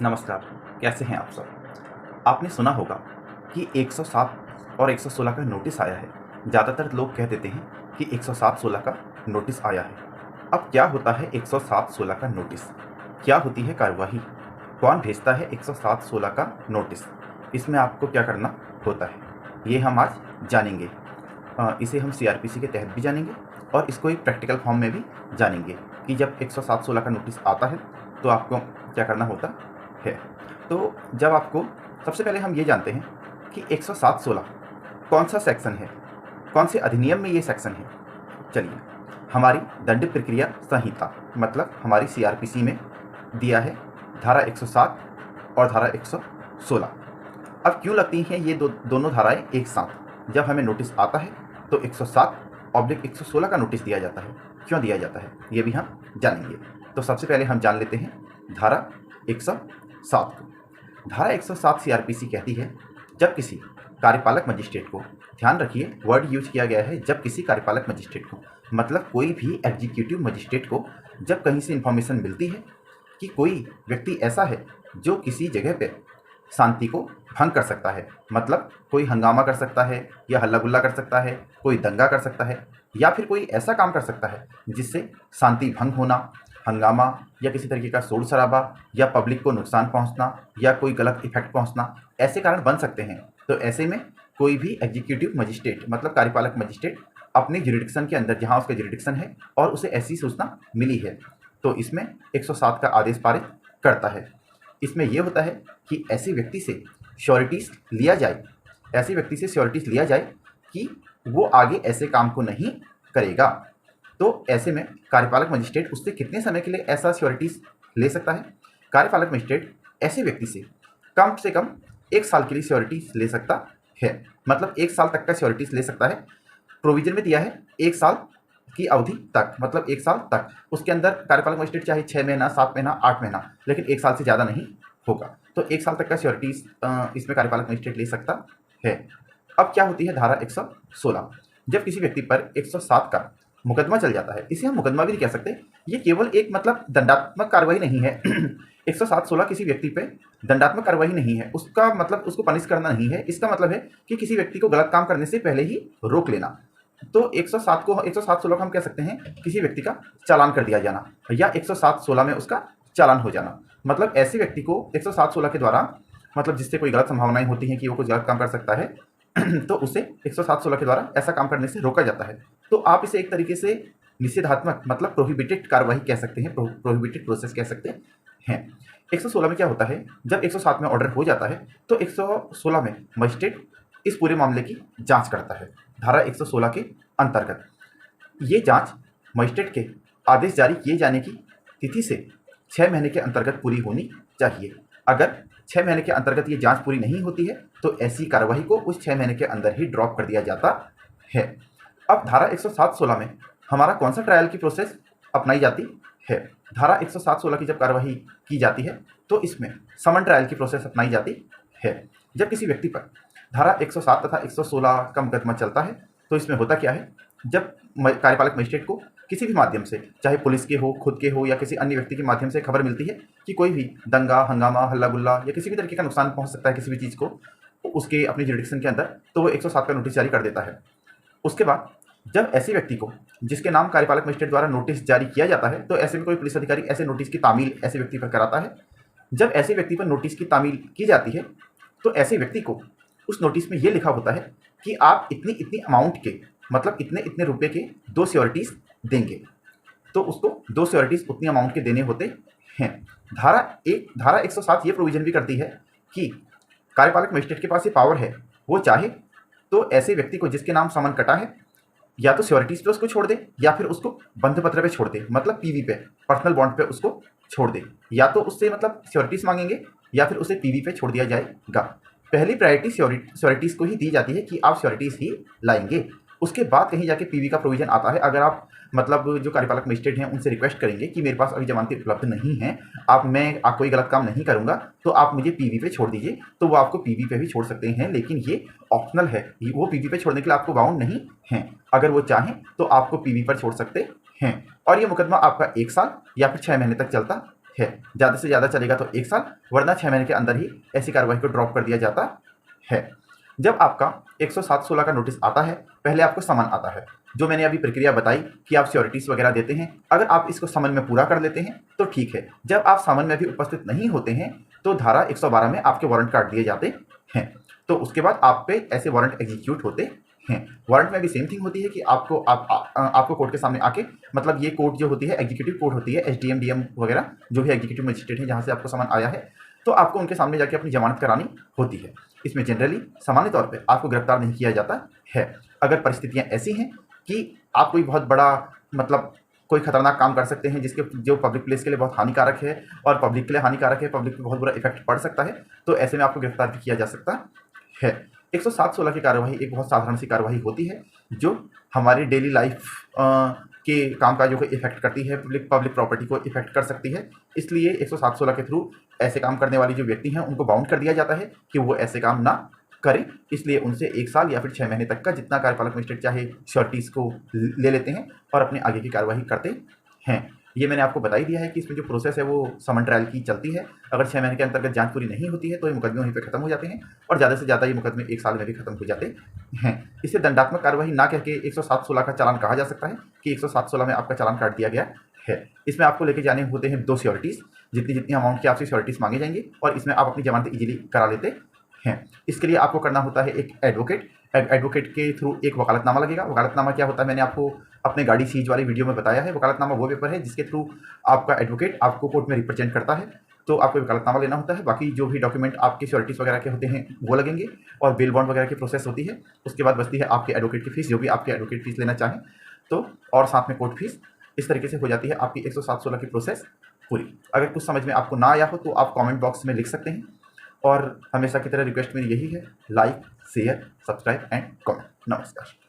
नमस्कार, कैसे हैं आप सब? आपने सुना होगा कि 107 और 116 का नोटिस आया है। ज़्यादातर लोग कह देते हैं कि 107-16 का नोटिस आया है। अब क्या होता है 107-16 का नोटिस? क्या होती है कार्यवाही? कौन भेजता है 107-16 का नोटिस? इसमें आपको क्या करना होता है, ये हम आज जानेंगे। इसे हम सीआरपीसी के तहत भी जानेंगे और इसको एक प्रैक्टिकल फॉर्म में भी जानेंगे कि जब 107-16 का नोटिस आता है तो आपको क्या करना होता है। तो जब आपको सबसे पहले हम ये जानते हैं कि 107-16 कौन सा सेक्शन है, कौन से अधिनियम में ये सेक्शन है। चलिए, हमारी दंड प्रक्रिया संहिता मतलब हमारी सीआरपीसी में दिया है धारा 107 और धारा 116। अब क्यों लगती हैं ये दोनों धाराएं एक साथ? जब हमें नोटिस आता है तो 107/116 का नोटिस दिया जाता है। क्यों दिया जाता है ये भी हम जानेंगे। तो सबसे पहले हम जान लेते हैं धारा 107 को। धारा 107 सीआरपीसी कहती है जब किसी कार्यपालक मजिस्ट्रेट को, ध्यान रखिए वर्ड यूज किया गया है, जब किसी कार्यपालक मजिस्ट्रेट को, मतलब कोई भी एग्जीक्यूटिव मजिस्ट्रेट को जब कहीं से इंफॉर्मेशन मिलती है कि कोई व्यक्ति ऐसा है जो किसी जगह पे शांति को भंग कर सकता है, मतलब कोई हंगामा कर सकता है या हल्ला गुल्ला कर सकता है, कोई दंगा कर सकता है या फिर कोई ऐसा काम कर सकता है जिससे शांति भंग होना, हंगामा या किसी तरीके का शोर शराबा या पब्लिक को नुकसान पहुंचना या कोई गलत इफेक्ट पहुंचना, ऐसे कारण बन सकते हैं। तो ऐसे में कोई भी एग्जीक्यूटिव मजिस्ट्रेट मतलब कार्यपालक मजिस्ट्रेट अपने जुरिडिक्शन के अंदर, जहां उसका जुरिडिक्शन है और उसे ऐसी सूचना मिली है, तो इसमें 107 का आदेश पारित करता है। इसमें यह होता है कि ऐसे व्यक्ति से श्योरिटीज लिया जाए, ऐसे व्यक्ति से श्योरिटीज लिया जाए कि वो आगे ऐसे काम को नहीं करेगा। तो ऐसे में कार्यपालक मजिस्ट्रेट उससे कितने समय के लिए ऐसा श्योरिटीज ले सकता है? कार्यपालक मजिस्ट्रेट ऐसे व्यक्ति से कम 1 साल के लिए श्योरिटीज ले सकता है, मतलब 1 साल तक का श्योरिटीज ले सकता है। प्रोविजन में दिया है 1 साल की अवधि तक, मतलब 1 साल तक। उसके अंदर कार्यपालक मजिस्ट्रेट चाहे 6 महीना, 7 महीना, 8 महीना, लेकिन 1 साल से ज़्यादा नहीं होगा। तो 1 साल तक का श्योरिटीज इसमें कार्यपालक मजिस्ट्रेट ले सकता है। अब क्या होती है धारा 116? जब किसी व्यक्ति पर 107 का मुकदमा चल जाता है, इसे हम मुकदमा भी नहीं कह सकते, ये केवल एक मतलब दंडात्मक कार्रवाई नहीं है। 107-16 किसी व्यक्ति पे दंडात्मक कार्रवाई नहीं है, उसका मतलब उसको पनिश करना नहीं है। इसका मतलब है कि किसी व्यक्ति को गलत काम करने से पहले ही रोक लेना। तो 107-16 को हम कह सकते हैं किसी व्यक्ति का चालान कर दिया जाना या 107-16 में उसका चालान हो जाना। मतलब ऐसे व्यक्ति को 107-16 के द्वारा, मतलब जिससे कोई गलत संभावनाएं होती हैं कि वो कुछ गलत काम कर सकता है, तो उसे 107-16 के द्वारा ऐसा काम करने से रोका जाता है। तो आप इसे एक तरीके से निषेधात्मक मतलब प्रोहिबिटेड कार्रवाई कह सकते हैं, प्रोहिबिटेड प्रोसेस कह सकते हैं। 116 में क्या होता है, जब 107 में ऑर्डर हो जाता है तो 116 में मजिस्ट्रेट इस पूरे मामले की जांच करता है। धारा 116 के अंतर्गत ये जांच मजिस्ट्रेट के आदेश जारी किए जाने की तिथि से 6 महीने के अंतर्गत पूरी होनी चाहिए। अगर 6 महीने के अंतर्गत ये जांच पूरी नहीं होती है तो ऐसी कार्रवाई को उस 6 महीने के अंदर ही ड्रॉप कर दिया जाता है। अब धारा 107-16 में हमारा कौन सा ट्रायल की प्रोसेस अपनाई जाती है? धारा 107-16 की जब कार्रवाई की जाती है तो इसमें समन ट्रायल की प्रोसेस अपनाई जाती है। जब किसी व्यक्ति पर धारा 107 तथा 116 का मुकदमा चलता है तो इसमें होता क्या है, जब कार्यपालक मजिस्ट्रेट को किसी भी माध्यम से, चाहे पुलिस के हो, खुद के हो या किसी अन्य व्यक्ति के माध्यम से खबर मिलती है कि कोई भी दंगा, हंगामा, हल्ला गुल्ला या किसी भी तरीके का नुकसान पहुंच सकता है किसी भी चीज़ को उसके अपने जुरिडिक्शन के अंदर, तो वो 107 का नोटिस जारी कर देता है। उसके बाद जब ऐसे व्यक्ति को, जिसके नाम कार्यपालक मजिस्ट्रेट द्वारा नोटिस जारी किया जाता है, तो ऐसे में कोई पुलिस अधिकारी ऐसे नोटिस की तामील ऐसे व्यक्ति पर कराता है। जब ऐसे व्यक्ति पर नोटिस की तामील की जाती है तो ऐसे व्यक्ति को उस नोटिस में ये लिखा होता है कि आप इतनी इतनी अमाउंट के, मतलब इतने इतने रुपए के 2 श्योरिटीज देंगे। तो उसको 2 श्योरिटीज उतनी अमाउंट के देने होते हैं। धारा 107 ये प्रोविजन भी करती है कि कार्यपालक मजिस्ट्रेट के पास ये पावर है, वो चाहे तो ऐसे व्यक्ति को जिसके नाम समन कटा है या तो श्योरिटीज पे उसको छोड़ दे या फिर उसको बंध पत्र पे छोड़ दे, मतलब पीवी पे, पर्सनल बॉन्ड पे उसको छोड़ दे, या तो उससे मतलब श्योरिटीज मांगेंगे या फिर उसे पीवी पे छोड़ दिया जाएगा। पहली प्रायोरिटी श्योरिटीज को ही दी जाती है कि आप श्योरिटीज ही लाएंगे। उसके बाद कहीं जाके पीवी का प्रोविजन आता है। अगर आप मतलब जो कार्यपालक मजिस्ट्रेट हैं उनसे रिक्वेस्ट करेंगे कि मेरे पास अभी जमानतें उपलब्ध नहीं हैं, मैं कोई गलत काम नहीं करूंगा तो आप मुझे पीवी पे छोड़ दीजिए, तो वो आपको पीवी पे भी छोड़ सकते हैं, लेकिन ये ऑप्शनल है। वो पीवी पे छोड़ने के लिए आपको बाउंड नहीं है, अगर वो चाहें तो आपको पीवी पर छोड़ सकते हैं। और ये मुकदमा आपका 1 साल या फिर 6 महीने तक चलता है। ज़्यादा से ज़्यादा चलेगा तो 1 साल, वरना 6 महीने के अंदर ही ऐसी कार्रवाई को ड्रॉप कर दिया जाता है। जब आपका 107/16 का नोटिस आता है, पहले आपको समन आता है। जो मैंने अभी प्रक्रिया बताई कि आप श्योरिटीज़ वगैरह देते हैं, अगर आप इसको समन में पूरा कर लेते हैं तो ठीक है। जब आप समन में भी उपस्थित नहीं होते हैं तो धारा 112 में आपके वारंट काट दिए जाते हैं। तो उसके बाद आप पे ऐसे वारंट एग्जीक्यूट होते हैं। वारंट में भी सेम थिंग होती है कि आपको कोर्ट के सामने आके, मतलब ये कोर्ट जो होती है एग्जीक्यूटिव कोर्ट होती है, एसडीएम, डीएम वगैरह जो भी एग्जीक्यूटिव मजिस्ट्रेट हैं जहाँ से आपको समन आया है, तो आपको उनके सामने जाके अपनी जमानत करानी होती है। इसमें जनरली सामान्य तौर पे आपको गिरफ्तार नहीं किया जाता है। अगर परिस्थितियाँ ऐसी हैं कि आप कोई बहुत बड़ा, मतलब कोई खतरनाक काम कर सकते हैं जिसके जो पब्लिक प्लेस के लिए बहुत हानिकारक है और पब्लिक के लिए हानिकारक है, पब्लिक पे बहुत बुरा इफेक्ट पड़ सकता है, तो ऐसे में आपको गिरफ्तार भी किया जा सकता है। 107/16 की कार्यवाही एक बहुत साधारण सी कार्यवाही होती है जो हमारी डेली लाइफ के कामकाजों को इफेक्ट करती है, पब्लिक प्रॉपर्टी को इफेक्ट कर सकती है। इसलिए 107/16 के थ्रू ऐसे काम करने वाली जो व्यक्ति हैं उनको बाउंड कर दिया जाता है कि वो ऐसे काम ना करें। इसलिए उनसे 1 साल या फिर 6 महीने तक का जितना कार्यपालक मजिस्ट्रेट चाहे श्योरिटीज़ को ले लेते हैं और अपने आगे की कार्यवाही करते हैं। ये मैंने आपको बता ही दिया है कि इसमें जो प्रोसेस है वो समन ट्रायल की चलती है। अगर 6 महीने के अंतर्गत जांच पूरी नहीं होती है तो ये मुकदमे वहीं पे खत्म हो जाते हैं और ज़्यादा से ज़्यादा ये मुकदमे 1 साल में भी खत्म हो जाते हैं। इसे दंडात्मक कार्यवाही ना कह के 107/16 का चालान कहा जा सकता है कि 107/16 में आपका चालान काट दिया गया है। इसमें आपको लेके जाने होते हैं 2 श्योरिटीज़, जितनी अमाउंट की आपसे श्योरिटीज़ मांगे जाएंगे और इसमें आप अपनी जमानत इजीली करा लेते हैं। इसके लिए आपको करना होता है एक एडवोकेट के थ्रू एक वकालतनामा लगेगा। वकालतनामा क्या होता है मैंने आपको अपने गाड़ी सीज वाली वीडियो में बताया है। वकालतनामा वो पेपर है जिसके थ्रू आपका एडवोकेट आपको कोर्ट में रिप्रेजेंट करता है, तो आपको वकालतनामा लेना होता है। बाकी जो भी डॉक्यूमेंट आपके श्योरिटीज़ वगैरह के होते हैं वो लगेंगे और बेल बॉन्ड वगैरह की प्रोसेस होती है। उसके बाद बचती है आपके एडवोकेट की फ़ीस, जो भी आपके एडवोकेट फ़ीस लेना चाहें तो, और साथ में कोर्ट फीस। इस तरीके से हो जाती है आपकी 107/16 की प्रोसेस पूरी। अगर कुछ समझ में आपको ना आया हो तो आप कमेंट बॉक्स में लिख सकते हैं और हमेशा की तरह रिक्वेस्ट मेरी यही है, like, share, subscribe and comment. नमस्कार।